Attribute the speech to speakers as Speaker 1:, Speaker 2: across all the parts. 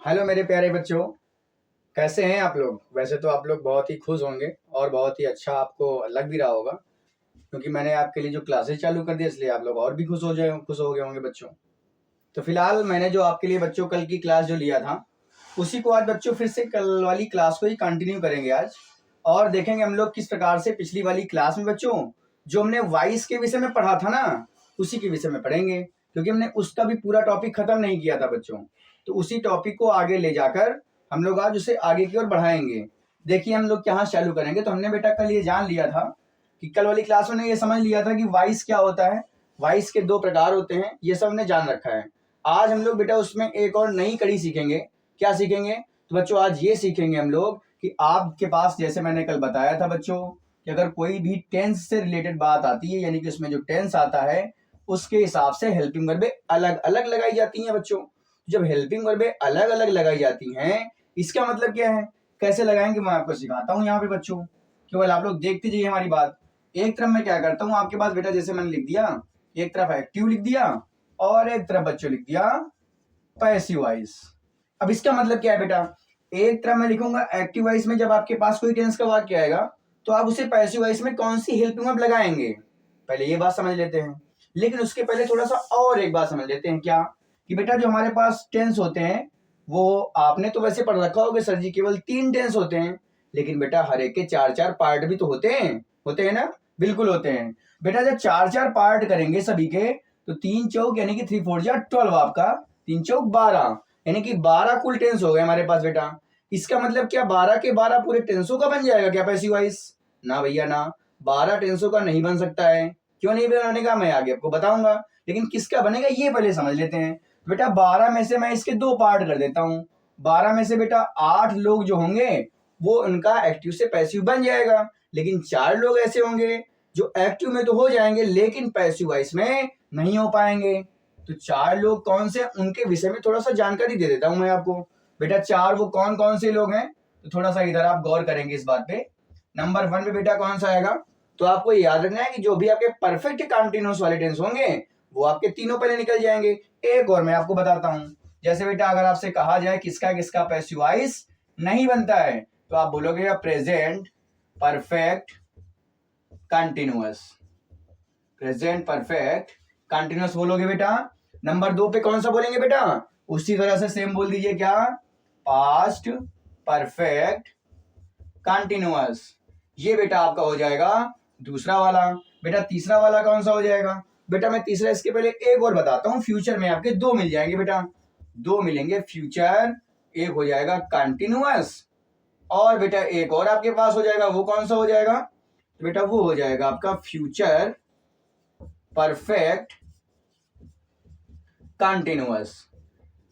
Speaker 1: Hello मेरे प्यारे बच्चों, कैसे हैं आप लोग। वैसे तो आप लोग बहुत ही खुश होंगे और बहुत ही अच्छा आपको लग भी रहा होगा, क्योंकि मैंने आपके लिए जो क्लासेस चालू कर दी इसलिए आप लोग और भी खुश हो गए होंगे बच्चों। तो फिलहाल मैंने जो आपके लिए बच्चों कल की क्लास जो लिया था उसी को आज बच्चों फिर से कल वाली क्लास को ही कंटिन्यू करेंगे आज, और देखेंगे हम लोग किस प्रकार से पिछली वाली क्लास में बच्चों जो हमने वॉइस के विषय में पढ़ा था ना उसी के विषय में पढ़ेंगे, क्योंकि हमने उसका भी पूरा टॉपिक खत्म नहीं किया था बच्चों। तो उसी टॉपिक को आगे ले जाकर हम लोग आज उसे आगे की ओर बढ़ाएंगे। देखिए हम लोग यहाँ चालू करेंगे। तो हमने बेटा कल ये जान लिया था कि कल वाली क्लास में ये समझ लिया था कि वॉइस क्या होता है, वॉइस के दो प्रकार होते हैं, ये सब हमने जान रखा है। आज हम लोग बेटा उसमें एक और नई कड़ी सीखेंगे। क्या सीखेंगे? तो बच्चों आज ये सीखेंगे हम लोग कि आपके पास जैसे मैंने कल बताया था बच्चों कि अगर कोई भी टेंस से रिलेटेड बात आती है, यानी कि उसमें जो टेंस आता है उसके हिसाब से हेल्पिंग वर्बें अलग अलग लगाई जाती हैं बच्चों। जब हेल्पिंग वर्बें अलग अलग लगाई जाती हैं इसका मतलब क्या है, कैसे लगाएंगे मैं आपको सिखाता हूँ यहाँ पे बच्चों। केवल आप लोग देखते जाइए हमारी बात। एक तरफ मैं क्या करता हूँ आपके पास बेटा, जैसे मैंने लिख दिया, एक तरफ एक्टिव लिख दिया और एक तरफ बच्चों लिख दिया पैसिव वॉइस। अब इसका मतलब क्या है बेटा, एक तरफ मैं लिखूंगा एक्टिव वॉइस में जब आपके पास कोई टेंस का वाक्य आएगा तो आप उसे पैसिव वॉइस में कौन सी हेल्पिंग वर्ब लगाएंगे, पहले ये बात समझ लेते हैं। लेकिन उसके पहले थोड़ा सा और एक बात समझ लेते हैं, क्या कि बेटा जो हमारे पास टेंस होते हैं वो आपने तो वैसे पढ़ रखा होगा सर जी, केवल 3 टेंस होते हैं, लेकिन बेटा हर एक के 4-4 पार्ट भी तो होते हैं ना। बिल्कुल होते हैं बेटा। जब 4-4 पार्ट करेंगे सभी के तो 3 चौक यानी कि 3 4 जा 12, आपका 3 चौक 12, यानी कि 12 कुल टेंस हो गए हमारे पास बेटा। इसका मतलब क्या 12 के 12 पूरे टेंसों का बन जाएगा क्या पैसिव वॉइस? ना भैया ना, 12 टेंसों का नहीं बन सकता है। क्यों नहीं बनाने का मैं आगे आपको बताऊंगा, लेकिन किसका बनेगा ये पहले समझ लेते हैं। बेटा 12 में से मैं इसके 2 पार्ट कर देता हूँ। 12 में से बेटा 8 लोग जो होंगे वो उनका एक्टिव से पैसिव बन जाएगा, लेकिन 4 लोग ऐसे होंगे जो एक्टिव में तो हो जाएंगे लेकिन पैसिव वॉइस में नहीं हो पाएंगे। तो 4 लोग कौन से, उनके विषय में थोड़ा सा जानकारी दे देता हूं मैं आपको। बेटा 4 वो कौन कौन से लोग हैं, तो थोड़ा सा इधर आप गौर करेंगे इस बात पे। नंबर 1 पे बेटा कौन सा आएगा, तो आपको याद रखना है कि जो भी आपके परफेक्ट कंटीन्यूअस वाले टेंस होंगे वो आपके तीनों पहले निकल जाएंगे। एक और मैं आपको बताता हूं, जैसे बेटा अगर आपसे कहा जाए किसका किसका पैसिव वॉइस नहीं बनता है तो आप बोलोगे present perfect continuous, present perfect continuous बोलोगे बेटा। नंबर 2 पे कौन सा बोलेंगे बेटा, उसी तरह से सेम बोल दीजिए, क्या पास्ट परफेक्ट कंटिन्यूअस। ये बेटा आपका हो जाएगा दूसरा वाला। बेटा तीसरा वाला कौन सा हो जाएगा, बेटा मैं तीसरा इसके पहले एक और बताता हूं। फ्यूचर में आपके 2 मिल जाएंगे बेटा, 2 मिलेंगे फ्यूचर, एक हो जाएगा कंटिन्यूअस और बेटा एक और आपके पास हो जाएगा, वो कौन सा हो जाएगा, तो बेटा वो हो जाएगा आपका फ्यूचर परफेक्ट कंटिन्यूअस।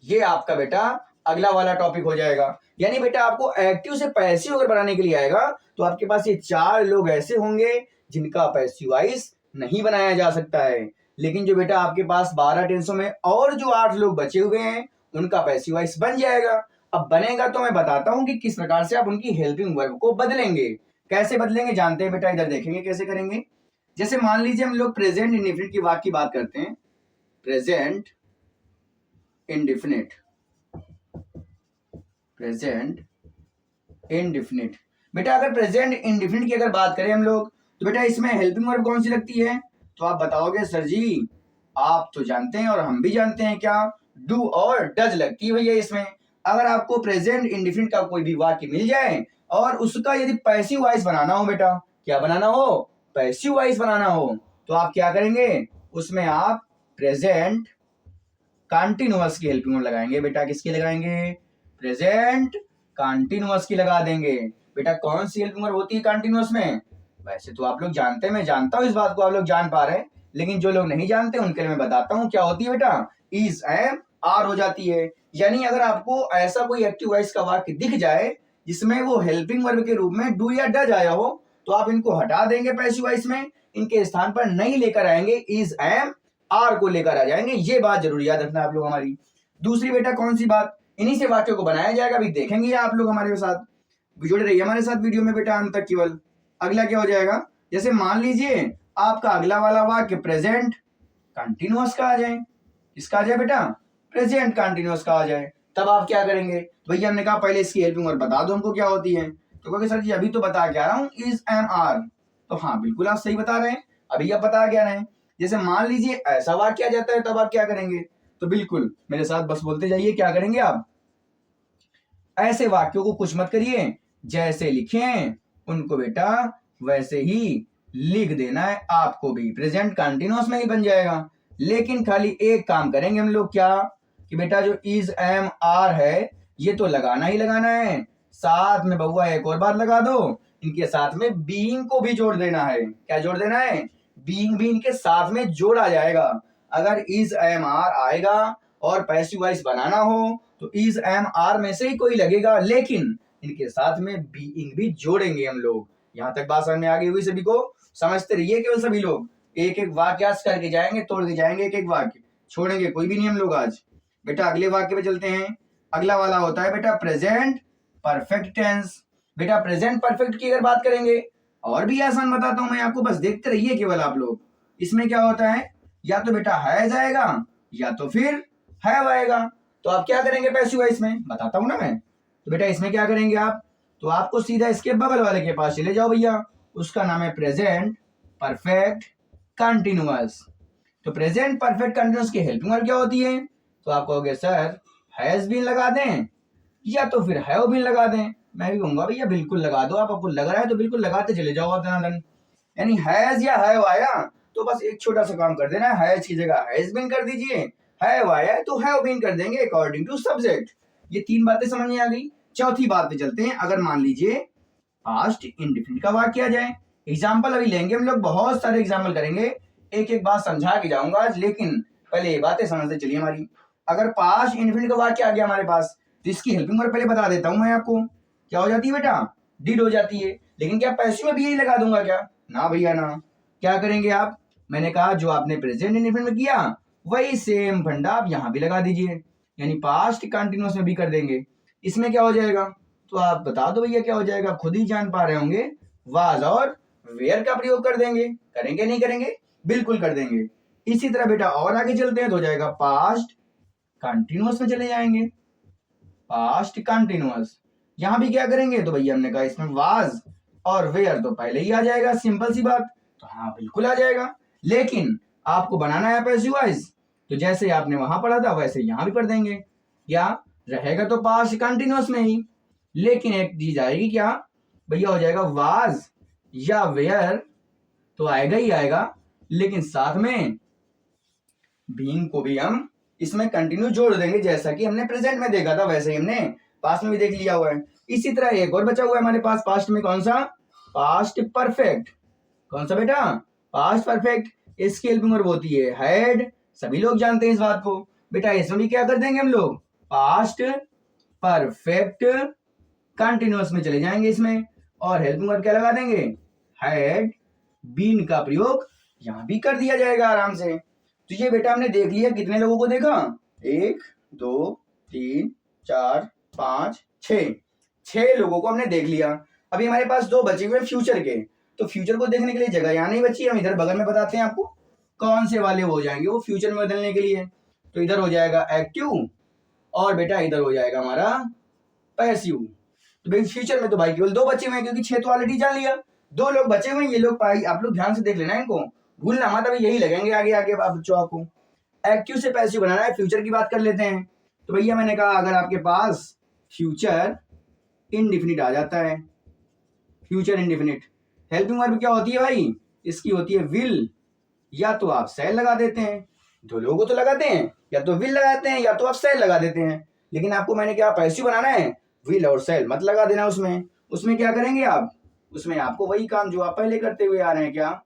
Speaker 1: ये आपका बेटा अगला वाला टॉपिक हो जाएगा। यानी बेटा आपको एक्टिव से पैसिव अगर बनाने के लिए आएगा तो आपके पास ये 4 लोग ऐसे होंगे जिनका पैसिव वॉइस नहीं बनाया जा सकता है, लेकिन जो बेटा आपके पास 12 टेंसों में और जो 8 लोग बचे हुए हैं उनका पैसिव वॉइस बन जाएगा। अब बनेगा तो मैं बताता हूं कि किस प्रकार से आप उनकी हेल्पिंग वर्ब को बदलेंगे। कैसे बदलेंगे जानते हैं बेटा, इधर देखेंगे कैसे करेंगे। जैसे मान लीजिए हम लोग प्रेजेंट इंडेफिनिट की वाक्य की बात करते हैं, प्रेजेंट इंडेफिनिट, प्रेजेंट इंडेफिनिट। बेटा अगर प्रेजेंट इंडेफिनिट की अगर बात करें हम लोग तो बेटा इसमें हेल्पिंग वर्ब कौन सी लगती है, तो आप बताओगे सर जी आप तो जानते हैं और हम भी जानते हैं, क्या डू और डज लगती है भैया इसमें। अगर आपको प्रेजेंट इंडेफिनिट का कोई भी वाक्य मिल जाए और उसका यदि पैसिव वॉइस बनाना हो बेटा, क्या बनाना हो, पैसिव वॉइस बनाना हो, तो आप क्या करेंगे, उसमें आप प्रेजेंट कंटिन्यूअस की हेल्पिंग वर्ब लगाएंगे। बेटा किसकी लगाएंगे, प्रेजेंट कंटिन्यूअस की लगा देंगे। बेटा कौन सी हेल्पिंग वर्ब होती है कंटिन्यूअस में, वैसे तो आप लोग जानते हैं, मैं जानता हूं इस बात को आप लोग जान पा रहे हैं, लेकिन जो लोग नहीं जानते उनके लिए मैं बताता हूं क्या होती है बेटा, इज एम आर हो जाती है। यानी अगर आपको ऐसा कोई एक्टिव वॉइस का वाक्य दिख जाए जिसमें वो हेल्पिंग वर्ब के रूप में डू या डज आया हो तो आप इनको हटा देंगे पैसिव वॉइस में, इनके स्थान पर नहीं लेकर आएंगे, इज एम आर को लेकर आ जाएंगे। ये बात जरूर याद रखना आप लोग हमारी। दूसरी बेटा कौन सी बात, इन्हीं से वाक्यों को बनाया जाएगा, अभी देखेंगे आप लोग हमारे साथ, जुड़े रहिए हमारे साथ वीडियो में बेटा अंत तक केवल। अगला क्या हो जाएगा, जैसे मान लीजिए आपका अगला वाला वाक्य प्रेजेंट कंटिन्यूअस का आ जाए, किसका आ जाए बेटा, प्रेजेंट कंटिन्यूअस का आ जाए, तब आप क्या करेंगे? भैया हमने कहा पहले इसकी हेल्पिंग वर्ब बता दो हमको क्या होती है। तो कहोगे सर जी अभी तो बता के आ रहा हूँ इज एम आर। तो हाँ बिल्कुल आप सही बता रहे हैं, अभी आप बता क्या रहे हैं। जैसे मान लीजिए ऐसा वाक्य आ जाता है तब आप क्या करेंगे? तो बिल्कुल मेरे साथ बस बोलते जाइए, क्या करेंगे आप? ऐसे वाक्यों को कुछ मत करिए, जैसे लिखे हैं उनको बेटा वैसे ही लिख देना है आपको भी, प्रेजेंट कंटिन्यूअस में ही बन जाएगा। लेकिन खाली एक काम करेंगे हम लोग, क्या कि बेटा जो इज एम आर है ये तो लगाना ही लगाना है, साथ में बउआ एक और बात लगा दो, इनके साथ में बीइंग को भी जोड़ देना है। क्या जोड़ देना है? बीइंग भी इनके साथ में जोड़ा जाएगा। अगर इज एम आर आएगा और पैसिव वॉइस बनाना हो तो इज एम आर में से ही कोई लगेगा, लेकिन इनके साथ में बीइंग भी जोड़ेंगे हम लोग। यहां तक बात समझ में आ गई हुई सभी को? समझते रहिए केवल सभी लोग, एक एक वाक्य करके जाएंगे, तोड़ के जाएंगे, एक एक वाक्य छोड़ेंगे कोई भी नहीं हम लोग आज। बेटा अगले वाक्य पे चलते हैं। अगला वाला होता है बेटा प्रेजेंट परफेक्ट टेंस। बेटा प्रेजेंट परफेक्ट की अगर बात करेंगे, और भी आसान बताता हूं मैं आपको, बस देखते रहिए केवल आप लोग। इसमें क्या होता है, या तो बेटा हैज आएगा या तो फिर हैव आएगा। तो आप क्या करेंगे पैसिव वॉइस में, बताता हूं ना मैं। तो बेटा इसमें क्या करेंगे आप, तो आपको सीधा इसके बगल वाले के पास चले जाओ भैया, उसका नाम है प्रेजेंट परफेक्ट कंटिन्यूअस। तो प्रेजेंट परफेक्ट कंटिन्यूअस की हेल्पिंग वर्ब क्या होती है? तो आप कहोगे सर हैज बीन लगा दें या तो फिर हैव बीन लगा दें। मैं भी कहूंगा भैया बिल्कुल लगा दो, आपको लग रहा है तो बिल्कुल लगाते चले जाओ आप धनाधन। यानी हैज या हैव आया तो बस एक छोटा सा काम कर देना, हैज की जगह हैज बीन कर दीजिए, हैव आया है तो हैव बीन कर देंगे अकॉर्डिंग टू सब्जेक्ट। ये तीन बातें समझ में आ गई। चौथी बात पे चलते हैं। अगर मान लीजिए पास्ट इंडेफिनिट का वाक्य आ जाए, एग्जाम्पल अभी लेंगे हम लोग, बहुत सारे एग्जाम्पल करेंगे, एक एक बात समझा के जाऊंगा आज, लेकिन पहले ये बातें समझते चलिए हमारी। अगर पास्ट इंडेफिनिट का वाक्य आ गया हमारे पास तो इसकी हेल्पिंग वर्ब पहले बता देता हूं मैं आपको, क्या हो जाती है बेटा? डिड हो जाती है। लेकिन क्या पैसिव में भी यही लगा दूंगा क्या? ना भैया ना। क्या करेंगे आप? मैंने कहा जो आपने प्रेजेंट इंडेफिनिट में किया वही सेम फंडा आप यहां भी लगा दीजिए, यानी पास्ट कंटिन्यूअस में भी कर देंगे। इसमें क्या हो जाएगा? तो आप बता दो भैया क्या हो जाएगा, खुद ही जान पा रहे होंगे, वाज और वेयर का प्रयोग कर देंगे। करेंगे नहीं करेंगे? बिल्कुल कर देंगे। इसी तरह बेटा और आगे चलते हैं तो हो जाएगा पास्ट कंटिन्यूअस में चले जाएंगे, पास्ट कंटिन्यूअस। यहां भी क्या करेंगे? तो भैया हमने कहा इसमें वाज और वेयर तो पहले ही आ जाएगा, सिंपल सी बात। तो हाँ बिल्कुल आ जाएगा, लेकिन आपको बनाना है पैसिव वॉइस, तो जैसे आपने वहां पढ़ा था वैसे यहां भी कर देंगे। या रहेगा तो पास्ट कंटिन्यूअस में ही, लेकिन एक चीज आएगी क्या भैया, हो जाएगा वाज या वेयर तो आएगा ही आएगा, लेकिन साथ में बीइंग को भी हम इसमें कंटिन्यू जोड़ देंगे, जैसा कि हमने प्रेजेंट में देखा था वैसे ही हमने पास्ट में भी देख लिया हुआ है। इसी तरह एक और बचा हुआ है हमारे पास पास्ट में, कौन सा? Past perfect. कौन सा बेटा? Past perfect. इसकी हेल्पिंग वर्ब होती है हैड, सभी लोग जानते हैं इस बात को। बेटा इसमें भी क्या कर देंगे हम लोग, पास्ट परफेक्ट कंटिन्यूअस में चले जाएंगे इसमें, और हेल्पिंग वर्ब क्या लगा देंगे, हैड बीन का प्रयोग यहां भी कर दिया जाएगा आराम से। तो ये बेटा हमने देख लिया, कितने लोगों को देखा, 1 2 3 4 5 6, 6 लोगों को हमने देख लिया। अभी हमारे पास 2 बचे हुए फ्यूचर के, तो फ्यूचर को देखने के लिए जगह यहाँ नहीं बची, हम इधर बगल में बताते हैं आपको कौन से वाले हो जाएंगे वो फ्यूचर में बदलने के लिए। तो इधर हो जाएगा एक्टिव और बेटा इधर हो जाएगा हमारा पैसिव। तो भाई फ्यूचर में तो भाई केवल 2 बचे हुए हैं, क्योंकि 6 तो ऑलरेडी जान लिया, 2 लोग बचे हुए हैं। ये लोग भाई आप लोग ध्यान से देख लेना, इनको भूलना मत, अभी यही लगेंगे आगे आगे आप बच्चों आपको। एक्टिव से पैसिव बनाना है, फ्यूचर की बात कर लेते हैं। तो भैया मैंने कहा अगर आपके पास फ्यूचर इंडेफिनिट आ जाता है, फ्यूचर इंडेफिनिट, हेल्पिंग वर्ब क्या होती है भाई, इसकी होती है विल, या तो आप सेल लगा देते हैं, 2 लोगों तो लगाते हैं, या तो विल लगाते हैं या तो आप सेल लगा देते हैं। लेकिन आपको मैंने क्या पैसिव बनाना है, विल और सेल मत लगा देना उसमें। उसमें क्या करेंगे आप, उसमें आपको वही काम जो आप पहले करते हुए आ रहे हैं, क्या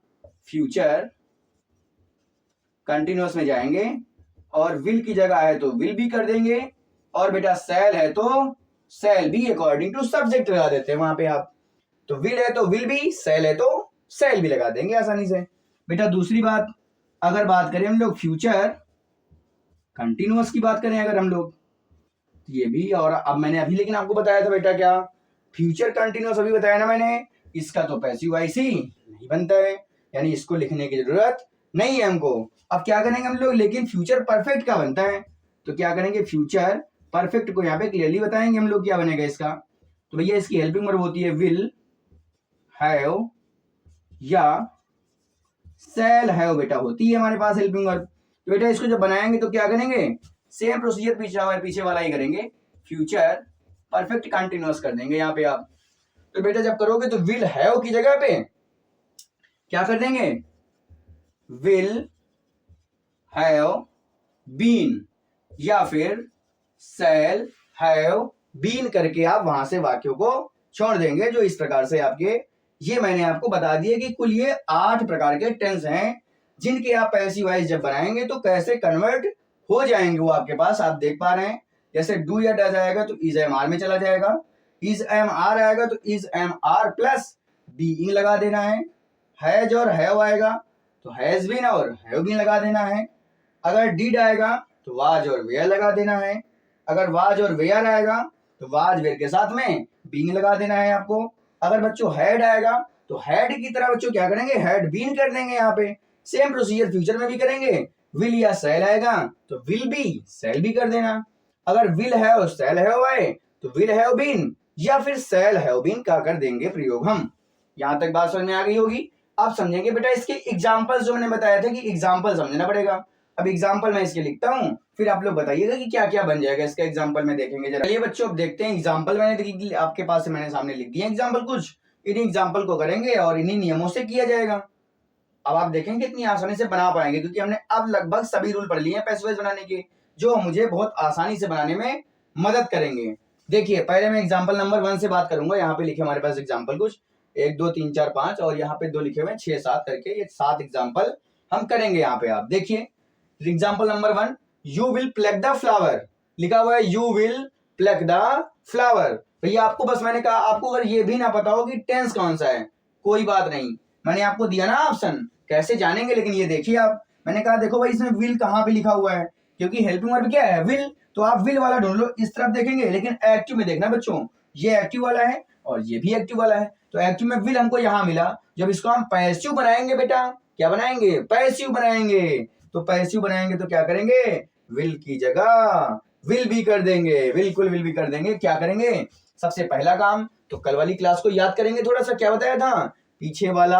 Speaker 1: फ्यूचर कंटिन्यूअस में जाएंगे और विल की जगह है तो विल भी कर देंगे, और बेटा सेल है तो सेल भी अकॉर्डिंग टू सब्जेक्ट लगा देते हैं वहां पे आप। तो विल है तो विल भी, सेल है तो सेल भी लगा देंगे आसानी से। बेटा दूसरी बात, अगर बात करें हम लोग फ्यूचर कंटिन्यूअस की बात करें अगर हम लोग, ये भी, और अब मैंने अभी लेकिन आपको बताया था बेटा क्या, फ्यूचर कंटिन्यूअस अभी बताया ना मैंने, इसका तो पैसिव वॉइस ही नहीं बनता है, यानी इसको लिखने की जरूरत नहीं है हमको। अब क्या करेंगे हम लोग, लेकिन फ्यूचर परफेक्ट का बनता है, तो क्या करेंगे फ्यूचर परफेक्ट को यहाँ पे क्लियरली बताएंगे हम लोग क्या बनेगा इसका। तो भैया इसकी हेल्पिंग वर्ब होती है विल हैव या शैल हैव बेटा, होती है हमारे पास हेल्पिंग वर्ब। तो बेटा इसको जब बनाएंगे तो क्या करेंगे, सेम प्रोसीजर पीछे वाला ही करेंगे, फ्यूचर परफेक्ट कंटिन्यूअस कर देंगे यहाँ पे आप। तो बेटा जब करोगे तो विल हैव की जगह पे क्या कर देंगे, विल हैव बीन या फिर शैल हैव बीन करके आप वहां से वाक्यों को छोड़ देंगे। जो इस प्रकार से आपके, ये मैंने आपको बता दिया कि कुल ये 8 प्रकार के टेंस हैं जिनके आप पैसिव वॉइस जब बनाएंगे तो कैसे कन्वर्ट हो जाएंगे वो आपके पास, आप देख पा रहे हैं। जैसे डू या डज आएगा तो इज एम आर में चला जाएगा, इज एम आर आएगा तो is am are plus being लगा देना है। हैज और हैव आएगा तो हैज बीन और हैव बीन लगा देना है। अगर डिड आएगा तो वाज और वेयर लगा देना है। अगर वाज और वेयर आएगा तो वाज वेयर के साथ में बीइंग लगा देना है आपको। अगर बच्चों हैड आएगा तो हैड की तरह बच्चों क्या करेंगे, हैड बीन कर देंगे यहाँ पे। सेम प्रोसीजर फ्यूचर में भी करेंगे, विल या सेल आएगा तो विल बी सेल भी कर देना। अगर विल हैव सेल हैव आए तो विल हैव बीन या फिर सेल हैव बीन का कर देंगे प्रयोग हम। यहां तक बात समझ में आ गई होगी। आप समझेंगे बेटा इसके एग्जाम्पल जो मैंने बताया था कि एग्जाम्पल समझना पड़ेगा। अब एग्जाम्पल मैं इसके लिखता हूं, फिर आप लोग बताइएगा कि क्या क्या बन जाएगा इसका एग्जाम्पल में देखेंगे जरा। चलिए बच्चों अब देखते हैं एग्जाम्पल। मैंने आपके पास मैंने सामने लिख दिया एग्जाम्पल कुछ, इन्हीं एग्जाम्पल को करेंगे और इन्हीं नियमों से किया जाएगा। अब आप देखेंगे कितनी आसानी से बना पाएंगे क्योंकि हमने अब लगभग सभी रूल पढ़ लिए हैं पैसिव वॉइस बनाने के, जो मुझे बहुत आसानी से बनाने में मदद करेंगे। देखिए पहले मैं एग्जाम्पल नंबर 1 से बात करूंगा। यहाँ पे लिखे हमारे पास एग्जाम्पल कुछ 1 2 3 4 5 और यहाँ पे 2 लिखे हुए हैं 6 7 करके, ये 7 एग्जाम्पल हम करेंगे यहाँ पे। आप देखिए example number 1, you will plug the flower, लिखा हुआ है you will plug the flower. भैया आपको बस मैंने कहा आपको अगर ये भी ना पता हो कि टेंस कौन सा है कोई बात नहीं, मैंने आपको दिया ना ऑप्शन, कैसे जानेंगे। लेकिन ये देखिए आप, मैंने कहा देखो भाई इसमें विल कहाँ पे लिखा हुआ है, क्योंकि हेल्पिंग वर्ब क्या है विल, तो आप विल वाला ढूंढ लो, इस तरफ देखेंगे। लेकिन एक्टिव में देखना बच्चों, ये एक्टिव वाला है और ये भी एक्टिव वाला है, तो एक्टिव में विल हमको यहाँ मिला। जब इसको हम पैसिव बनाएंगे बेटा, क्या बनाएंगे, पैसिव बनाएंगे। तो पैसिव बनाएंगे तो क्या करेंगे, विल की जगह विल भी कर देंगे, बिल्कुल विल भी कर देंगे। क्या करेंगे, सबसे पहला काम तो कल वाली क्लास को याद करेंगे थोड़ा सा, क्या बताया था, पीछे वाला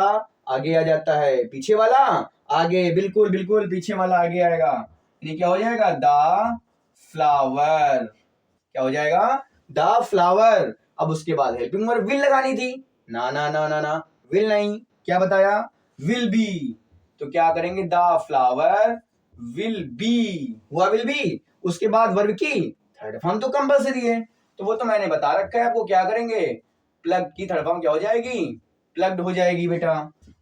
Speaker 1: आगे आ जाता है, पीछे वाला आगे, बिल्कुल बिल्कुल पीछे वाला आगे आएगा, यानी क्या हो जाएगा द फ्लावर, क्या हो जाएगा द फ्लावर। अब उसके बाद हेल्पिंग वर्ब विल लगानी थी, ना ना ना ना ना विल नहीं, क्या बताया विल बी। तो क्या करेंगे द फ्लावर विल बी, हुआ विल बी। उसके बाद वर्ब की थर्ड फॉर्म तो कंपलसरी है, तो वो तो मैंने बता रखा है आपको। क्या करेंगे, प्लग की थर्ड फॉर्म क्या हो जाएगी, प्लग्ड हो जाएगी बेटा।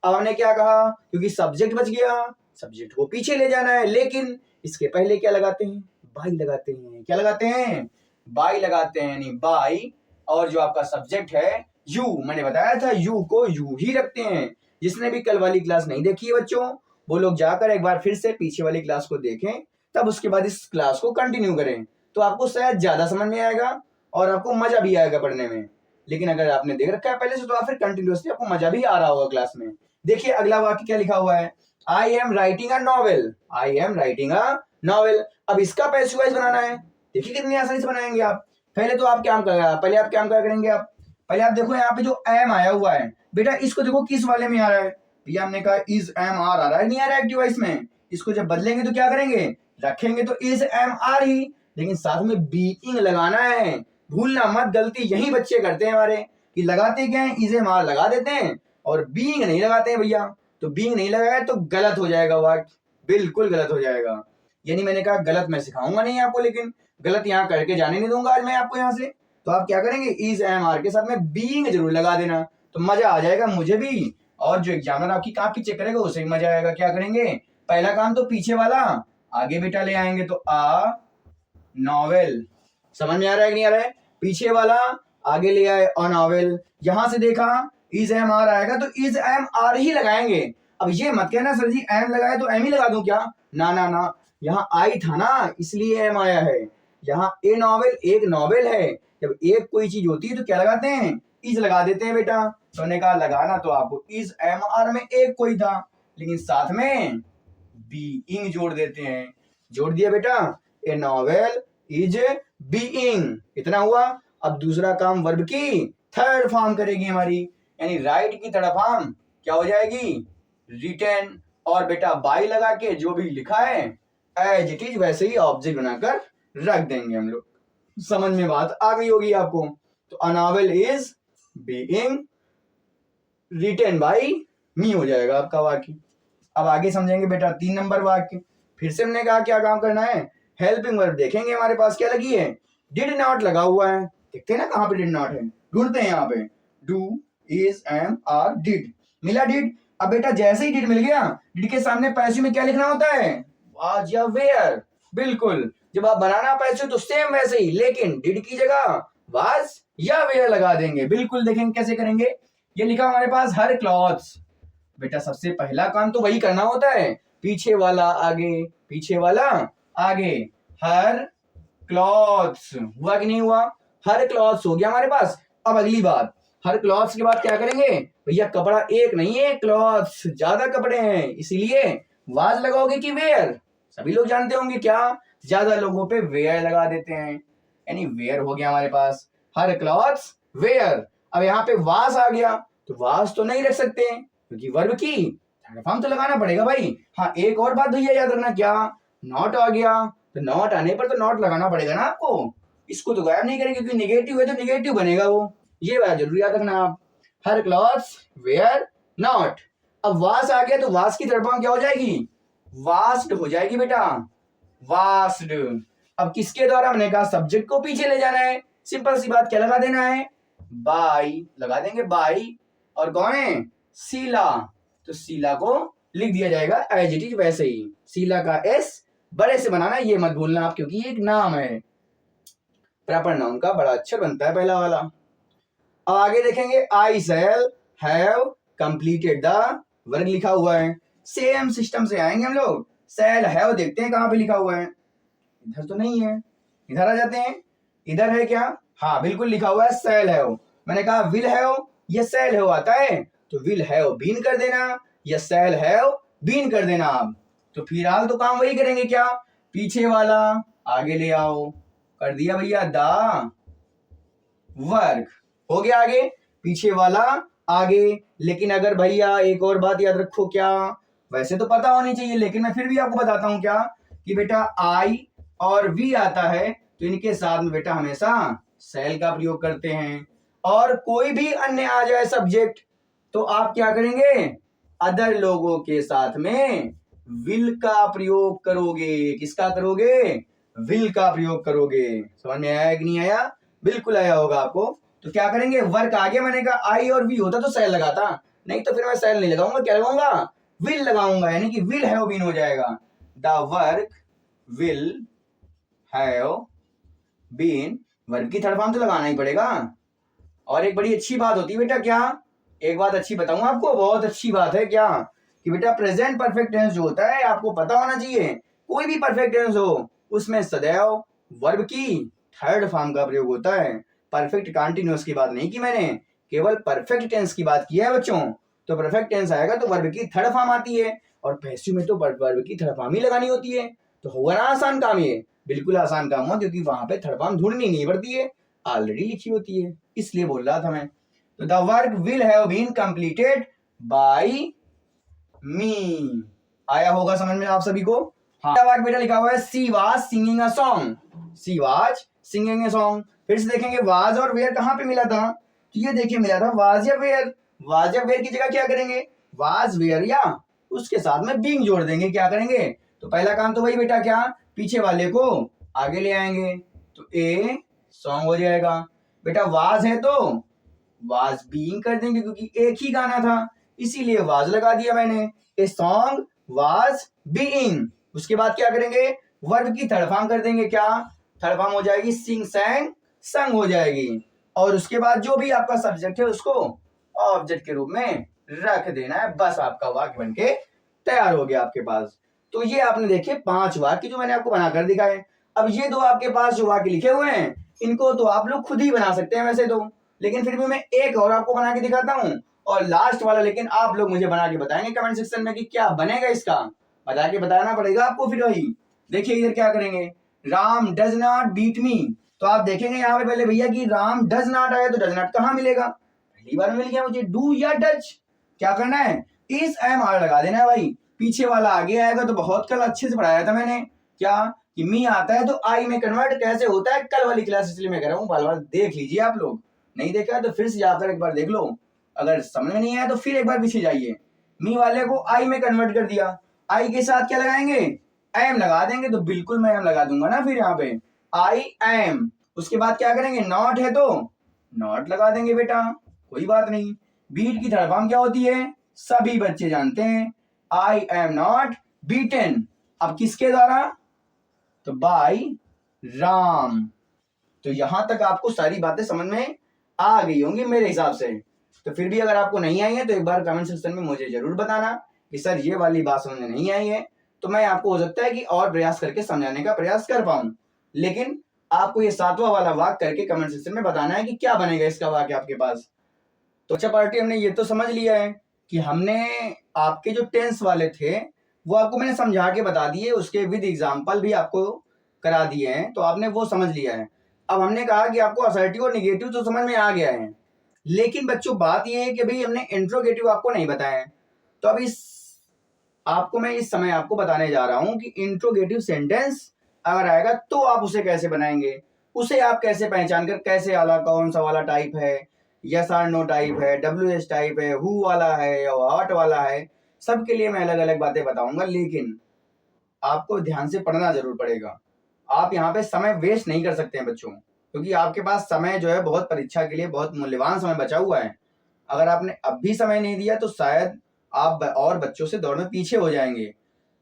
Speaker 1: अब हमने क्या कहा, क्योंकि सब्जेक्ट बच गया, सब्जेक्ट को पीछे ले जाना है, लेकिन इसके पहले क्या लगाते हैं, बाई लगाते हैं। क्या लगाते हैं, बाई लगाते हैं, यानी बाई। और जो आपका सब्जेक्ट है यू, मैंने बताया था यू को यू ही रखते हैं। जिसने भी कल वाली क्लास नहीं देखी है बच्चों, वो लोग जाकर एक बार फिर से पीछे वाली क्लास को देखें, तब उसके बाद इस क्लास को कंटिन्यू करें, तो आपको शायद ज्यादा समझ में आएगा और आपको मजा भी आएगा पढ़ने में। लेकिन अगर आपने देख रखा है पहले से तो आप फिर कंटिन्यूअसली आपको मजा भी आ रहा होगा क्लास में। देखिए अगला वाक्य क्या लिखा हुआ है, I am writing a novel, I am writing a novel. अब इसका पैसिव वॉइस बनाना है, देखिए कितनी आसानी से बनाएंगे आप। पहले तो आप क्या करेंगे, आप पहले आप देखो यहाँ पे जो एम आया हुआ है बेटा, इसको देखो किस वाले में आ रहा है, भैया हमने कहा इज एम आर आ रहा है, नहीं आ रहा है एक्टिव वॉइस में। इसको जब बदलेंगे तो क्या करेंगे, रखेंगे तो इज एम आर ही, लेकिन साथ में बीइंग लगाना है, भूलना मत। गलती यही बच्चे करते हैं हमारे, कि लगाते क्या है, इज एम आर लगा देते हैं और बीइंग नहीं लगाते हैं भैया। तो बीइंग नहीं लगाया तो गलत हो जाएगा वाक्य, बिल्कुल गलत हो जाएगा। यानी मैंने कहा गलत मैं सिखाऊंगा नहीं आपको, लेकिन गलत यहाँ करके जाने नहीं दूंगा आज मैं आपको यहाँ से। तो आप क्या करेंगे, इज एम आर के साथ में बीइंग जरूर लगा देना, तो मजा आ जाएगा मुझे भी, और जो एग्जामिनर आपकी कॉपी चेक करेगा उसे भी मजा आएगा। क्या करेंगे, पहला काम तो पीछे वाला आगे बेटा ले आएंगे, तो आ नॉवेल, समझ में आ रहा है कि नहीं आ रहा है, पीछे वाला आगे ले आए अ नॉवेल। यहां से देखा इज एम आर आएगा तो इज एम आर ही लगाएंगे। अब ये मत कहना सर जी एम लगाए तो एम ही लगा दूं क्या, ना ना ना, यहाँ आई था ना इसलिए एम आया है। यहाँ ए नॉवेल एक नॉवेल है, जब एक कोई चीज होती है तो क्या लगाते हैं, इज लगा देते हैं बेटा। तो हमने कहा लगाना तो आपको इज एम आर में एक कोई था, लेकिन साथ में बीइंग जोड़ देते हैं। जोड़ दिया बेटा, ए नॉवेल इज बीइंग, इतना हुआ। अब दूसरा काम वर्ब की थर्ड फॉर्म करेगी हमारी, यानी राइट की थर्ड फॉर्म क्या हो जाएगी, रिटन। और बेटा बाई लगा के जो भी लिखा है एज इट इज वैसे ही ऑब्जेक्ट बनाकर रख देंगे हम लोग। समझ में बात आ गई होगी आपको। तो a novel is being written by me हो जाएगा आपका वाक्य। अब आगे समझेंगे बेटा 3 नंबर वाक्य। फिर से हमने कहा क्या काम करना है, हेल्पिंग वर्ब देखेंगे हमारे पास क्या लगी है, डिड नॉट लगा हुआ है। देखते हैं ना कहां पे डिड नॉट है, ढूंढते हैं यहाँ पे। Do is am are did, मिला डिड। अब बेटा जैसे ही डिड मिल गया, डिड के सामने पैसिव में क्या लिखना होता है, वाज या वेयर। बिल्कुल, जब आप बनाना पैसिव तो सेम वैसे ही, लेकिन डिड की जगह वाज या वेयर लगा देंगे। बिल्कुल, देखेंगे कैसे करेंगे। ये लिखा हमारे पास हर क्लॉथ्स। बेटा सबसे पहला काम तो वही करना होता है, पीछे वाला आगे, पीछे वाला आगे। हर क्लॉथ्स हुआ कि नहीं हुआ, हर क्लॉथ्स हो गया हमारे पास। अब अगली बात, हर क्लॉथ्स के बाद क्या करेंगे, भैया कपड़ा एक नहीं है, क्लॉथ्स ज्यादा कपड़े हैं, इसीलिए वाज लगाओगे कि वेयर। सभी लोग जानते होंगे क्या, ज्यादा लोगों पे वेयर लगा देते हैं, यानी वेयर हो गया हमारे पास, हर क्लॉथ्स वेयर। अब यहाँ पे वाज आ गया, तो वाज तो नहीं रख सकते हैं, क्योंकि वर्ब की थर्ड फॉर्म तो लगाना पड़ेगा भाई। हाँ एक और बात भैया याद रखना, क्या नॉट आ गया, तो नॉट आने पर तो नॉट लगाना पड़ेगा ना आपको, इसको तो गायब नहीं करेंगे, क्योंकि निगेटिव है तो निगेटिव बनेगा वो, ये बात जरूर याद रखना आप। Her clothes were not. अब वास आ गया तो वास की थर्ड फॉर्म क्या हो जाएगी, वास्ड हो जाएगी बेटा, वास्ड। अब किसके द्वारा, हमने कहा सब्जेक्ट को पीछे ले जाना है, सिंपल सी बात, क्या लगा देना है, बाई लगा देंगे, बाई। और कौन है, शीला, तो शीला को लिख दिया जाएगा एज इट इज वैसे ही। शीला का एस बड़े से बनाना, ये मत भूलना आप, क्योंकि ये एक नाम है, प्रॉपर नाउन का बड़ा अक्षर बनता है पहला वाला। अब आगे देखेंगे, I shall have completed the work लिखा हुआ है, सेम सिस्टम से आएंगे हम लोग। शैल हैव देखते हैं कहां पे लिखा हुआ है, इधर तो नहीं है, इधर आ जाते हैं, इधर है क्या, हाँ बिल्कुल लिखा हुआ है शैल हैव। मैंने कहा विल हैव, ये शैल हैव आता है, तो विल हैव बीन कर देना, या शैल हैव बीन कर देना आप। तो फिलहाल तो काम वही करेंगे, क्या पीछे वाला आगे ले आओ, कर दिया भैया द वर्क, हो गया आगे, पीछे वाला आगे। लेकिन अगर भैया एक और बात याद रखो, क्या वैसे तो पता होनी चाहिए, लेकिन मैं फिर भी आपको बताता हूं, क्या कि बेटा आई और वी आता है तो इनके साथ में बेटा हमेशा सेल का प्रयोग करते हैं, और कोई भी अन्य आ जाए सब्जेक्ट तो आप क्या करेंगे, अदर लोगों के साथ में विल का प्रयोग करोगे। किसका करोगे, विल का प्रयोग करोगे। समझ में आया कि नहीं आया, बिल्कुल आया होगा आपको। तो क्या करेंगे, वर्क आगे, मैंने कहा आई और वी होता तो सेल लगाता, नहीं तो फिर मैं सेल नहीं लगाऊंगा, क्या लगाऊंगा, विल लगाऊंगा, यानी कि विल हैव बीन हो जाएगा, the work will have been. Verb की थर्ड फॉर्म तो लगाना ही पड़ेगा। और एक बड़ी अच्छी बात होती है बेटा, क्या एक बात अच्छी बताऊं आपको, बहुत अच्छी बात है, क्या कि बेटा प्रेजेंट परफेक्ट टेंस जो होता है आपको पता होना चाहिए, कोई भी परफेक्ट टेंस हो उसमें सदैव वर्ब की थर्ड फॉर्म का प्रयोग होता है। परफेक्ट कंटीन्यूअस की बात नहीं की मैंने, केवल परफेक्ट टेंस की बात की है बच्चों। तो परफेक्ट टेंस आएगा तो वर्ब की थर्ड फॉर्म आती है, और पैसिव में तो वर्ब की थर्ड फॉर्म ही लगानी होती है। तो होगा ना आसान काम, ये बिल्कुल आसान काम हुआ, क्योंकि वहां पे थर्ड फॉर्म ढूंढनी नहीं पड़ती है, ऑलरेडी लिखी होती है, इसलिए बोल रहा था मैं। तो the work will have been completed by me, आया होगा समझ में आप सभी को। हाँ वाक्य बेटा लिखा हुआ है, she was singing a song, she was singing a song. फिर से देखेंगे वाज और वेयर कहां पे मिला था, तो ये देखिए मिला था वाज या वेयर। वाज या वेयर की जगह क्या करेंगे, वाज वेयर या उसके साथ में बीइंग जोड़ देंगे, क्या करेंगे, तो पहला काम तो वही बेटा, क्या पीछे वाले को आगे ले आएंगे, तो ए सॉन्ग हो जाएगा। बेटा वाज है तो वाज बीइंग कर देंगे, क्योंकि एक ही गाना था इसीलिए वाज लगा दिया मैंने, ए सॉन्ग वाज बीइंग। उसके बाद क्या करेंगे, वर्ब की थर्ड फॉर्म कर देंगे, क्या थर्ड फॉर्म हो जाएगी, सिंग सैंग संग हो जाएगी। और उसके बाद जो भी आपका सब्जेक्ट है उसको ऑब्जेक्ट के रूप में रख देना है, बस आपका वाक्य बनके तैयार हो गया आपके पास। तो ये आपने देखे 5 वाक्य जो मैंने आपको बनाकर दिखाए। अब ये 2 आपके पास जो वाक्य लिखे हुए हैं इनको तो आप लोग खुद ही बना सकते हैं वैसे तो, लेकिन फिर भी मैं एक और आपको बना के दिखाता हूँ, और लास्ट वाला लेकिन आप लोग मुझे बना के बताएंगे कमेंट सेक्शन में कि क्या बनेगा, इसका बता के बताना पड़ेगा आपको। फिर वही देखिए इधर क्या करेंगे, Ram does not beat me, तो आप देखेंगे यहाँ पे पहले भैया कि राम डज नॉट आया, तो डज नॉट कहाँ मिलेगा, पहली बार मिल गया मुझे। डू या डज, क्या करना है, इस एम आर लगा देना है भाई, पीछे वाला आगे आएगा। तो बहुत कल अच्छे से पढ़ाया था मैंने, क्या कि मी आता है तो आई में कन्वर्ट कैसे होता है, कल वाली क्लास इसलिए मैं कह रहा हूँ, बार बार देख लीजिए। आप लोग नहीं देखा तो फिर से जाकर एक बार देख लो, अगर समझ में नहीं आया तो फिर एक बार पीछे जाइए। मी वाले को आई में कन्वर्ट कर दिया, आई के साथ क्या लगाएंगे, एम लगा देंगे। तो बिल्कुल मैं एम लगा दूंगा ना फिर यहाँ पे, आई एम। उसके बाद क्या करेंगे, नॉट है तो नॉट लगा देंगे बेटा, कोई बात नहीं। बीट की थर्ड फॉर्म क्या होती है, सभी बच्चे जानते हैं, आई एम नॉट बीटन। अब किसके द्वारा, तो बाय राम। तो यहां तक आपको सारी बातें समझ में आ गई होंगी मेरे हिसाब से। तो फिर भी अगर आपको नहीं आई है तो एक बार कमेंट सेक्शन में मुझे जरूर बताना कि सर ये वाली बात समझ में नहीं आई है, तो मैं आपको हो सकता है कि और प्रयास करके समझाने का प्रयास कर पाऊं। लेकिन आपको ये 7वां वाला वाक्य करके कमेंट सेक्शन में बताना है कि क्या बनेगा इसका वाक्य आपके पास। तो अच्छा पार्टी, हमने ये तो समझ लिया है कि हमने आपके जो टेंस वाले थे वो आपको मैंने समझा के बता दिए, उसके विद एग्जाम्पल भी आपको करा दिए हैं, तो आपने वो समझ लिया है। अब हमने कहा कि आपको असर्टिव और निगेटिव तो समझ में आ गया है, लेकिन बच्चों बात ये है कि भाई हमने इंट्रोगेटिव आपको नहीं बताया है। तो अब आपको मैं इस समय आपको बताने जा रहा हूं कि इंट्रोगेटिव सेंटेंस अगर आएगा तो आप उसे कैसे बनाएंगे, उसे आप कैसे पहचान कर, कैसे वाला, कौन सा वाला टाइप है, यस और नो टाइप है, WH टाइप है, हु वाला है या व्हाट वाला है, सबके लिए मैं अलग अलग बातें बताऊंगा। लेकिन आपको ध्यान से पढ़ना जरूर पड़ेगा। आप यहाँ पे समय वेस्ट नहीं कर सकते हैं बच्चों, क्योंकि आपके पास समय जो है बहुत परीक्षा के लिए बहुत मूल्यवान समय बचा हुआ है। अगर आपने अब भी समय नहीं दिया तो शायद आप और बच्चों से दौड़ में पीछे हो जाएंगे।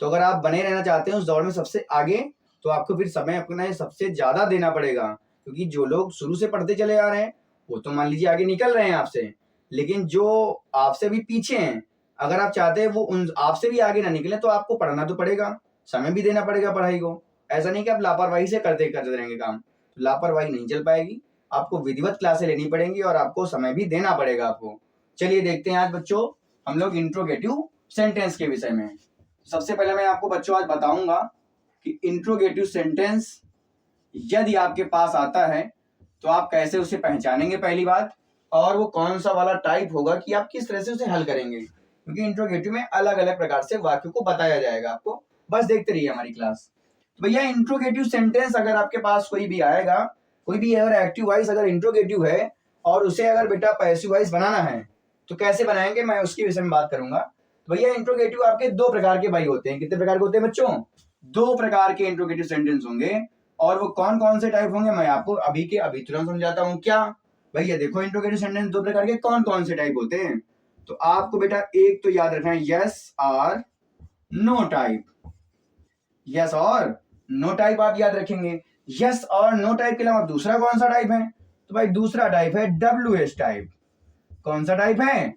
Speaker 1: तो अगर आप बने रहना चाहते हैं उस दौड़ में सबसे आगे, तो आपको फिर समय अपना सबसे ज्यादा देना पड़ेगा। क्योंकि जो लोग शुरू से पढ़ते चले आ रहे हैं वो तो मान लीजिए आगे निकल रहे हैं आपसे, लेकिन जो आपसे भी पीछे हैं, अगर आप चाहते हैं वो उन आपसे भी आगे ना निकले तो आपको पढ़ना तो पड़ेगा, समय भी देना पड़ेगा पढ़ाई को। ऐसा नहीं कि आप लापरवाही से करते रहेंगे काम, तो लापरवाही नहीं चल पाएगी। आपको विधिवत क्लासें लेनी पड़ेंगी और आपको समय भी देना पड़ेगा आपको। चलिए देखते हैं आज बच्चों हम लोग इंट्रोगेटिव सेंटेंस के विषय में। सबसे पहले मैं आपको बच्चों आज बताऊंगा कि इंट्रोगेटिव सेंटेंस यदि आपके पास आता है तो आप कैसे उसे पहचानेंगे पहली बात, और वो कौन सा वाला टाइप होगा कि आप किस तरह से उसे हल करेंगे। क्योंकि इंट्रोगेटिव में अलग अलग प्रकार से वाक्य को बताया जाएगा आपको, बस देखते रहिए हमारी क्लास। तो भैया इंट्रोगेटिव सेंटेंस अगर आपके पास कोई भी आएगा, कोई भी अगर एक्टिव वॉइस अगर इंट्रोगेटिव है और उसे अगर बेटा पैसिव वॉइस बनाना है तो कैसे बनाएंगे, मैं उसके विषय में बात करूंगा। तो भैया इंट्रोगेटिव आपके दो प्रकार के भाई होते हैं। कितने प्रकार के होते हैं बच्चों, दो प्रकार के इंट्रोगेटिव सेंटेंस होंगे। और वो कौन कौन से टाइप होंगे मैं आपको अभी के अभी तुरंत समझाता हूँ। क्या भैया देखो, इंट्रोगेटिव सेंटेंस दो प्रकार के कौन कौन से टाइप होते हैं। तो आपको बेटा एक तो याद रखना है यस और नो टाइप, यस और नो टाइप आप याद रखेंगे। यस और नो टाइप के अलावा दूसरा कौन सा टाइप है, तो भाई दूसरा टाइप है WH टाइप। कौन सा टाइप है,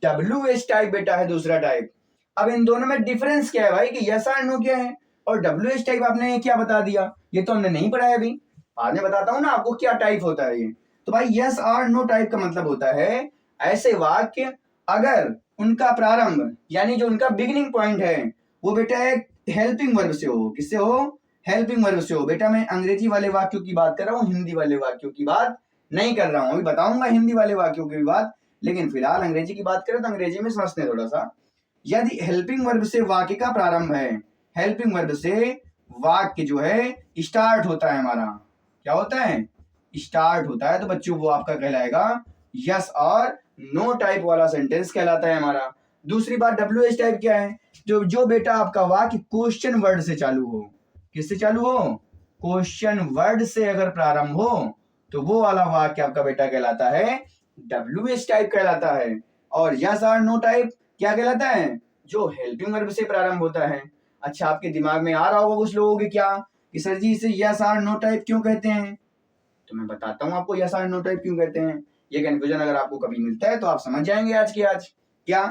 Speaker 1: WH टाइप बेटा है दूसरा टाइप। अब इन दोनों में डिफरेंस क्या है भाई कि यस और नो क्या है और WH टाइप आपने क्या बता दिया, ये तो हमने नहीं पढ़ा है अभी, बाद में बताता हूं ना आपको क्या टाइप होता है ये। तो भाई यस और नो टाइप का मतलब होता है ऐसे वाक्य अगर उनका प्रारंभ यानी जो उनका बिगिनिंग पॉइंट है वो बेटा एक हेल्पिंग वर्ब से हो। किससे हो, हेल्पिंग वर्ब से हो। बेटा मैं अंग्रेजी वाले वाक्यों की बात कर रहा हूँ, हिंदी वाले वाक्यों की बात नहीं कर रहा हूँ। अभी बताऊंगा हिंदी वाले वाक्यों की भी बात, लेकिन फिलहाल अंग्रेजी की बात करें तो अंग्रेजी में समझते हैं थोड़ा सा। यदि हेल्पिंग वर्ब से वाक्य का प्रारंभ है, हेल्पिंग वर्ब से वाक्य जो है स्टार्ट होता है हमारा, क्या होता है, स्टार्ट होता है, तो बच्चों वो आपका कहलाएगा यस और नो टाइप वाला सेंटेंस कहलाता है हमारा। दूसरी बात WH टाइप क्या है, जो बेटा आपका वाक्य क्वेश्चन वर्ड से चालू हो। किससे चालू हो, क्वेश्चन वर्ड से अगर प्रारंभ हो तो वो वाला वाक्य आपका बेटा कहलाता है WH टाइप कहलाता है। और यस और नो टाइप क्या कहलाता है, जो हेल्पिंग वर्ब से प्रारंभ होता है। अच्छा आपके दिमाग में आ रहा होगा कुछ लोगों के क्या कि सर जी इसे यस और नो टाइप क्यों कहते हैं, तो मैं बताता हूं आपको यस और नो टाइप क्यों कहते हैं। ये कंफ्यूजन अगर आपको कभी मिलता है तो आप समझ जाएंगे आज की आज। क्या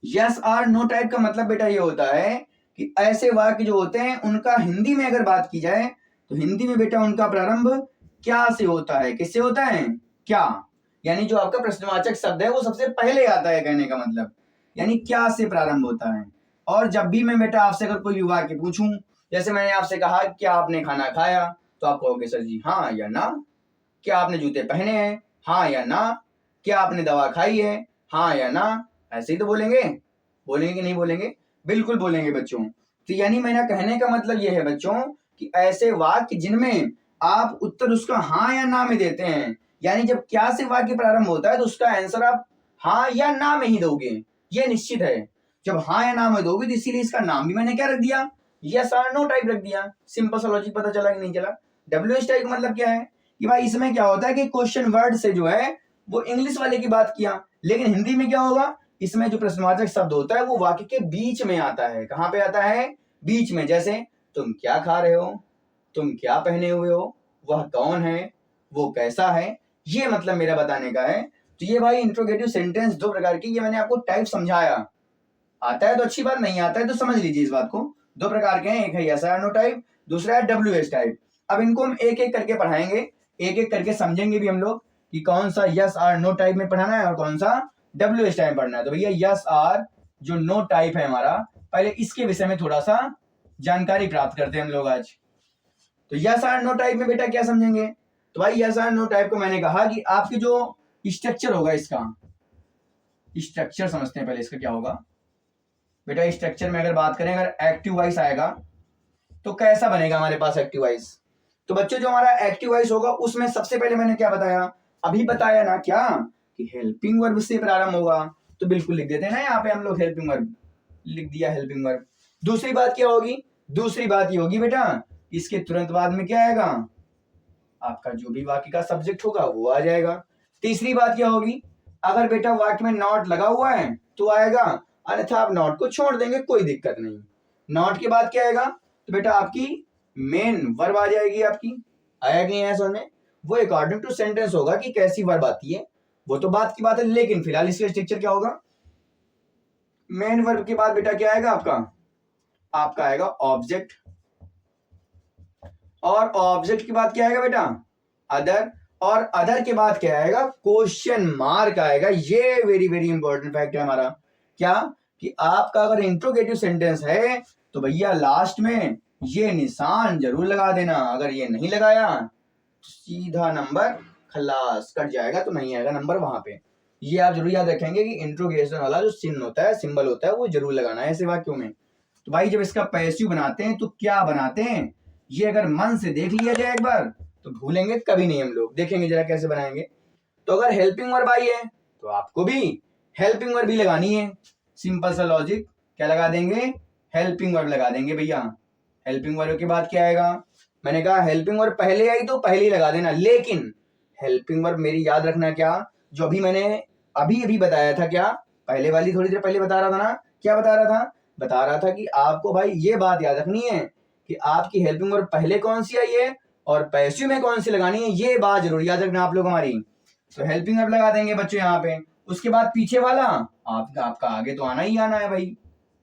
Speaker 1: यस और नो टाइप का मतलब बेटा ये होता है कि ऐसे वाक्य जो होते हैं उनका हिंदी में अगर बात की जाए तो हिंदी में बेटा उनका प्रारंभ क्या से होता है, किससे होता है, क्या, यानी जो आपका प्रश्नवाचक शब्द है वो सबसे पहले आता है, कहने का मतलब यानी क्या से प्रारंभ होता है। और जब भी मैं बेटा आपसे अगर कोई वाक्य पूछूं, जैसे मैंने आपसे कहा क्या आपने खाना खाया, तो आप कहोगे सर जी हाँ या ना। क्या आपने जूते पहने हैं, हाँ या ना। क्या आपने दवा खाई है, हाँ या ना। ऐसे ही तो बोलेंगे, बोलेंगे कि नहीं बोलेंगे? बिल्कुल बोलेंगे बच्चों। तो यानी मेरा कहने का मतलब यह है बच्चों कि ऐसे वाक्य जिनमें आप उत्तर उसका हाँ या ना में देते हैं, यानी जब क्या से वाक्य प्रारंभ होता है तो उसका आंसर आप हाँ या ना में ही दोगे, ये निश्चित है। जब हाँ या ना में दोगे तो इसीलिए इसका नाम भी मैंने क्या रख दिया, यस और नो टाइप रख दिया। सिंपल सा लॉजिक पता चला कि नहीं चला? WH टाइप का मतलब क्या है कि भाई इसमें क्या होता है कि क्वेश्चन वर्ड से जो है वो इंग्लिश वाले की बात किया, लेकिन हिंदी में क्या होगा, इसमें जो प्रश्नवाचक शब्द होता है वो वाक्य के बीच में आता है। कहाँ पे आता है? बीच में। जैसे तुम क्या खा रहे हो, तुम क्या पहने हुए हो, वह कौन है, वो कैसा है, ये मतलब मेरा बताने का है। तो ये भाई इंट्रोगेटिव सेंटेंस दो प्रकार की, ये मैंने आपको टाइप समझाया। आता है तो अच्छी बात, नहीं आता है तो समझ लीजिए इस बात को। दो प्रकार के हैं, एक है यस और नो टाइप, दूसरा है WH टाइप। अब इनको हम एक एक करके पढ़ाएंगे, एक एक करके समझेंगे भी हम लोग कि कौन सा यस और नो टाइप में पढ़ाना है और कौन सा WH टाइप पढ़ना है। तो भैया यस और जो नो टाइप है हमारा, पहले इसके विषय में थोड़ा सा जानकारी प्राप्त करते हैं हम लोग आज। तो यस और नो टाइप में बेटा क्या समझेंगे? तो भाई यस और नो टाइप को मैंने कहा कि आपकी जो स्ट्रक्चर होगा, इसका स्ट्रक्चर समझते हैं पहले। इसका क्या होगा बेटा? स्ट्रक्चर में अगर बात करें, अगर एक्टिव वॉइस आएगा तो कैसा बनेगा हमारे पास एक्टिव वॉइस? तो बच्चों जो हमारा एक्टिव वॉइस होगा उसमें सबसे पहले मैंने क्या बताया, अभी बताया ना क्या, कि हेल्पिंग वर्ब से प्रारंभ होगा। तो बिल्कुल लिख देते हैं ना यहाँ पे हम लोग हेल्पिंग वर्ब, लिख दिया हेल्पिंग वर्ब। दूसरी बात क्या होगी? दूसरी बात ये होगी बेटा, इसके तुरंत बाद में क्या आएगा, आपका जो भी वाक्य का सब्जेक्ट होगा वो आ जाएगा। तीसरी बात क्या होगी, अगर बेटा वाक्य में नॉट लगा हुआ है तो आएगा, अन्यथा आप नॉट को छोड़ देंगे, कोई दिक्कत नहीं। नॉट के बाद क्या आएगा? तो बेटा आपकी मेन वर्ब आ जाएगी आपकी। आया कि नहीं आया समझ में? वो अकॉर्डिंग टू सेंटेंस होगा कि कैसी वर्ब आती है, वो तो बात की बात है, लेकिन फिलहाल इसका स्ट्रक्चर क्या होगा? मेन वर्ब के बाद बेटा क्या आएगा आपका आएगा ऑब्जेक्ट, और ऑब्जेक्ट के बाद क्या आएगा बेटा? अदर, और अदर के बाद क्या आएगा? क्वेश्चन मार्क आएगा। ये वेरी वेरी इंपॉर्टेंट फैक्ट है हमारा, क्या कि आपका अगर इंट्रोगेटिव सेंटेंस है तो भैया लास्ट में ये निशान जरूर लगा देना। अगर ये नहीं लगाया तो सीधा नंबर खलास, कट जाएगा, तो नहीं आएगा नंबर वहां पे। ये आप जरूर याद रखेंगे कि इंट्रोगेशन वाला जो चिन्ह होता है, सिंबल होता है, वो जरूर लगाना है ऐसे वाक्यों में। तो भाई जब इसका पैसिव बनाते हैं तो क्या बनाते हैं, ये अगर मन से देख लिया जाए एक बार तो भूलेंगे कभी नहीं हम लोग। देखेंगे जरा कैसे बनाएंगे। तो अगर हेल्पिंग वर्ब आई है तो आपको भी हेल्पिंग वर्ब भी लगानी है। सिंपल सा लॉजिक, क्या लगा देंगे? हेल्पिंग वर्ब लगा देंगे भैया। हेल्पिंग वर्ब के बाद क्या आएगा? मैंने कहा हेल्पिंग वर्ब पहले आई तो पहले ही लगा देना, लेकिन हेल्पिंग वर्ब मेरी याद रखना, क्या जो अभी मैंने अभी बताया था, क्या पहले वाली थोड़ी देर पहले बता रहा था ना, क्या बता रहा था कि आपको भाई ये बात याद रखनी है कि आपकी हेल्पिंग वर्ब पहले कौन सी आई है और पैसिव में कौन सी लगानी है, ये बात जरूर याद रखना आप लोग हमारी। तो हेल्पिंग वर्ब लगा देंगे बच्चों यहाँ पे। उसके बाद पीछे वाला आपका आगे तो आना ही आना है भाई,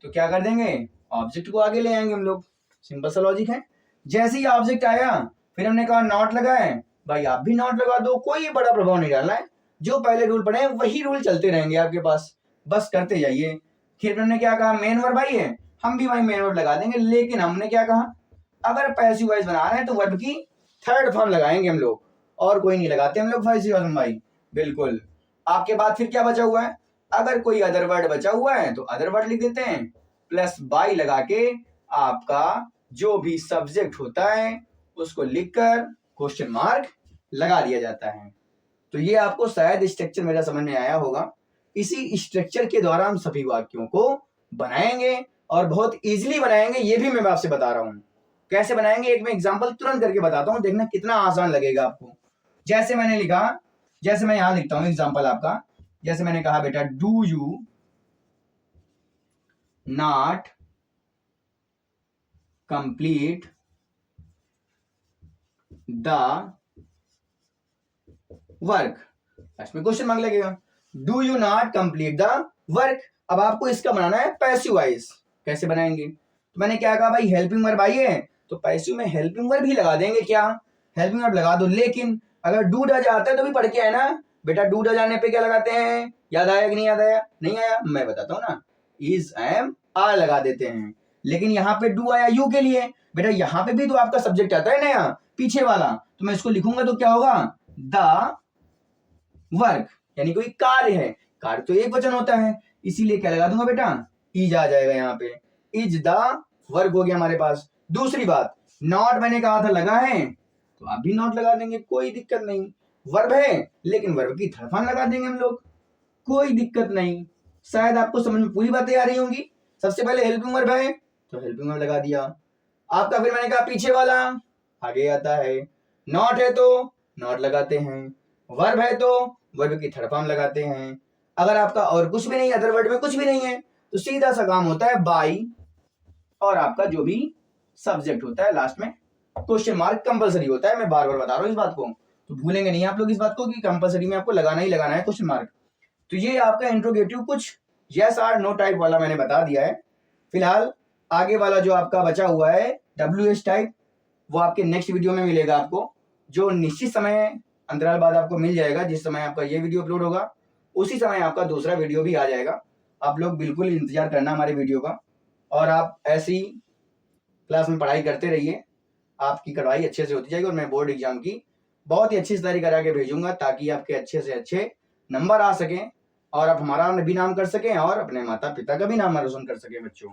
Speaker 1: तो क्या कर देंगे? ऑब्जेक्ट को आगे ले आएंगे हम लोग। सिंपल सा लॉजिक है। जैसे ही ऑब्जेक्ट आया फिर हमने कहा नॉट लगाए, भाई आप भी नॉट लगा दो, कोई बड़ा प्रभाव नहीं डालना है। जो पहले रूल पढ़े हैं वही रूल चलते रहेंगे आपके पास, बस करते जाइए। फिर हमने क्या कहा? मेन वर्ब आई है, हम भी भाई मेन वर्ब लगा देंगे, लेकिन हमने क्या कहा? अगर पैसिव वॉइस बना रहे हैं तो वर्ब की थर्ड फॉर्म लगाएंगे हम लोग, और कोई नहीं लगाते हम लोग पैसिव वॉइस भाई, बिल्कुल। आपके बाद फिर क्या बचा हुआ है? अगर कोई अदर वर्ड बचा हुआ है तो अदर वर्ड लिख देते हैं, प्लस बाई लगा के आपका जो भी सब्जेक्ट होता है उसको लिखकर क्वेश्चन मार्क लगा दिया जाता है। तो ये आपको शायद स्ट्रक्चर मेरा समझ में आया होगा। इसी स्ट्रक्चर के द्वारा हम सभी वाक्यों को बनाएंगे और बहुत इजीली बनाएंगे, ये भी मैं आपसे बता रहा हूं। कैसे बनाएंगे एक मैं एग्जांपल तुरंत करके बताता हूं, देखना कितना आसान लगेगा आपको। जैसे मैंने लिखा, जैसे मैं यहां लिखता हूं एग्जांपल आपका, जैसे मैंने कहा बेटा do you not complete the work, इसमें क्वेश्चन मार्क लगेगा। Do you not complete the work. अब आपको इसका बनाना है पैसिव वॉइस। कैसे बनाएंगे? तो मैंने क्या कहा भाई हेल्पिंग वर्ब आई है तो पैसिव में हेल्पिंग वर्ब ही लगा देंगे। क्या हेल्पिंग वर्ब लगा दो, लेकिन अगर डू डज आता है तो भी पढ़ के आए ना बेटा। डू डज आने पे क्या लगाते हैं? याद आया कि नहीं याद आया? नहीं आया, मैं बताता हूँ ना, इज एम आर लगा देते हैं। लेकिन यहाँ पे डू आया यू के लिए, बेटा यहाँ पे भी तो आपका सब्जेक्ट आता है नया, पीछे वाला, तो मैं इसको लिखूंगा तो क्या होगा, द वर्क, यानी कोई कार्य है। कार्य तो एक वचन होता है, इसीलिए क्या लगा दूंगा बेटा, इज आ जाएगा यहाँ पे, इज द वर्क हो गया हमारे पास। दूसरी बात, नॉट मैंने कहा था लगा है, तो आप भी नॉट लगा देंगे, कोई दिक्कत नहीं। वर्ब है लेकिन वर्ब की थर्ड फॉर्म लगा देंगे हम लोग, कोई दिक्कत नहीं। शायद आपको समझ में पूरी बातें आ रही होंगी। सबसे पहले हेल्पिंग वर्ब है तो हेल्पिंग वर्ब लगा दिया आपका, फिर मैंने कहा पीछे वाला आगे आता है, नॉट है तो नॉट लगाते हैं, वर्ब है तो वर्ब की थर्ड फॉर्म लगाते हैं। अगर आपका और कुछ भी नहीं, अदर वर्ड में कुछ भी नहीं है, तो सीधा सा काम होता है बाई, और आपका जो भी सब्जेक्ट होता है लास्ट में क्वेश्चन मार्क कंपलसरी होता है। मैं बार बार बता रहा हूँ इस बात को, तो भूलेंगे नहीं आप लोग इस बात को कि कंपलसरी में आपको लगाना ही लगाना है क्वेश्चन मार्क। तो ये आपका इंट्रोगेटिव कुछ यस आर नो टाइप वाला मैंने बता दिया है। फिलहाल आगे वाला जो आपका बचा हुआ है WH टाइप, वो आपके नेक्स्ट वीडियो में मिलेगा आपको, जो निश्चित समय अंतराल बाद आपको मिल जाएगा। जिस समय आपका ये वीडियो अपलोड होगा उसी समय आपका दूसरा वीडियो भी आ जाएगा। आप लोग बिल्कुल इंतजार करना हमारे वीडियो का, और आप ऐसी क्लास में पढ़ाई करते रहिए, आपकी पढ़ाई अच्छे से होती जाएगी, और मैं बोर्ड एग्जाम की बहुत ही अच्छी तैयारी करा के भेजूंगा, ताकि आपके अच्छे से अच्छे नंबर आ सकें और आप हमारा भी नाम कर सकें और अपने माता पिता का भी नाम रोशन कर सकें बच्चों।